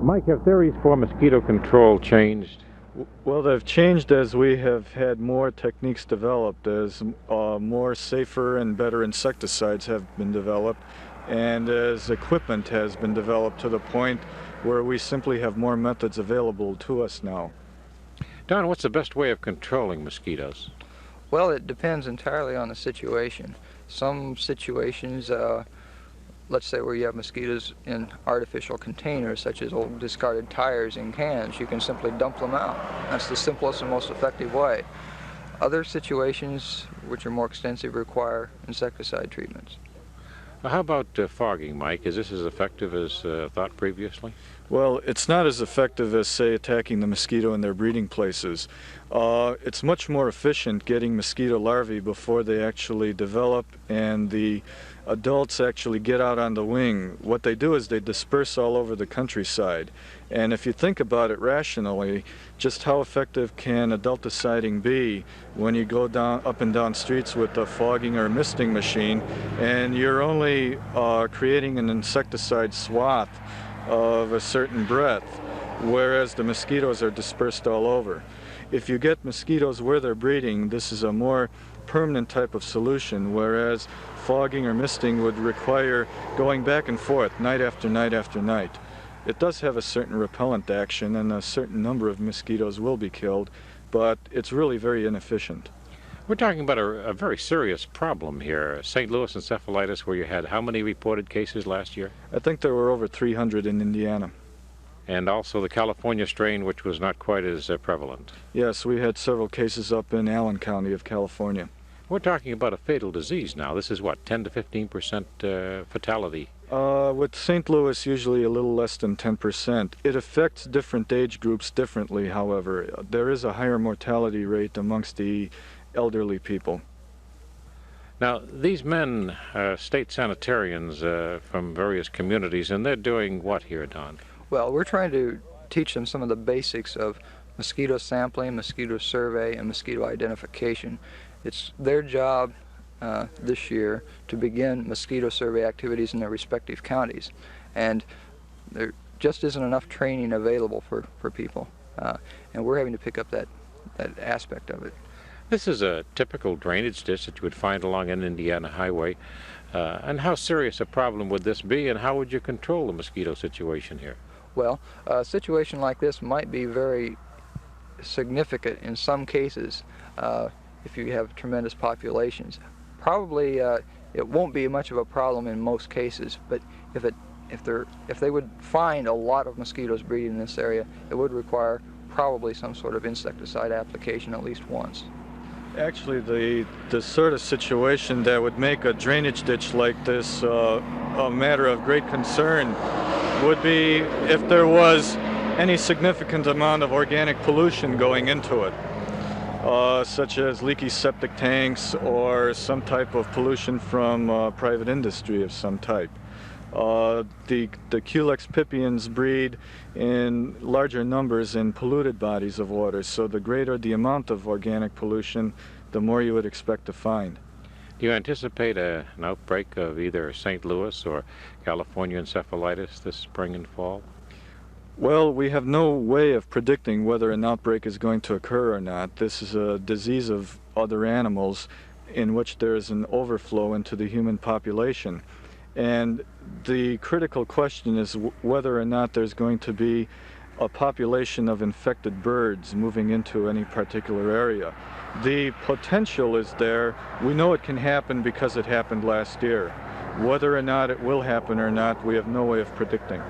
Mike, have theories for mosquito control changed? Well, they've changed as we have had more techniques developed, as more safer and better insecticides have been developed, and as equipment has been developed to the point where we simply have more methods available to us now. Don, what's the best way of controlling mosquitoes? Well, it depends entirely on the situation. Some situations, let's say where you have mosquitoes in artificial containers, such as old discarded tires in cans, you can simply dump them out. That's the simplest and most effective way. Other situations, which are more extensive, require insecticide treatments. How about fogging, Mike? Is this as effective as thought previously? Well, it's not as effective as, say, attacking the mosquito in their breeding places. It's much more efficient getting mosquito larvae before they actually develop and the adults actually get out on the wing. What they do is they disperse all over the countryside. And if you think about it rationally, just how effective can adulticiding be when you go down up and down streets with a fogging or misting machine and you're only creating an insecticide swath of a certain breadth, whereas the mosquitoes are dispersed all over. If you get mosquitoes where they're breeding, this is a more permanent type of solution, whereas fogging or misting would require going back and forth night after night after night. It does have a certain repellent action and a certain number of mosquitoes will be killed, but it's really very inefficient. We're talking about a very serious problem here. St. Louis encephalitis, where you had how many reported cases last year? I think there were over 300 in Indiana. And also the California strain, which was not quite as prevalent. Yes, we had several cases up in Allen County of California. We're talking about a fatal disease now. This is what, 10 to 15% fatality? With St. Louis, usually a little less than 10%. It affects different age groups differently, however. There is a higher mortality rate amongst the elderly people. Now, these men, state sanitarians from various communities, and they're doing what here, Don? Well, we're trying to teach them some of the basics of mosquito sampling, mosquito survey, and mosquito identification. It's their job this year to begin mosquito survey activities in their respective counties. And there just isn't enough training available for people. And we're having to pick up that aspect of it. This is a typical drainage ditch that you would find along an Indiana highway. And how serious a problem would this be, and how would you control the mosquito situation here? Well, a situation like this might be very significant in some cases if you have tremendous populations. Probably it won't be much of a problem in most cases, but if they would find a lot of mosquitoes breeding in this area, it would require probably some sort of insecticide application at least once. Actually, the sort of situation that would make a drainage ditch like this a matter of great concern would be if there was any significant amount of organic pollution going into it, such as leaky septic tanks or some type of pollution from private industry of some type. The Culex pipiens breed in larger numbers in polluted bodies of water, so the greater the amount of organic pollution, the more you would expect to find. Do you anticipate an outbreak of either St. Louis or California encephalitis this spring and fall? Well, we have no way of predicting whether an outbreak is going to occur or not. This is a disease of other animals in which there is an overflow into the human population. And the critical question is whether or not there's going to be a population of infected birds moving into any particular area. The potential is there. We know it can happen because it happened last year. Whether or not it will happen or not, we have no way of predicting.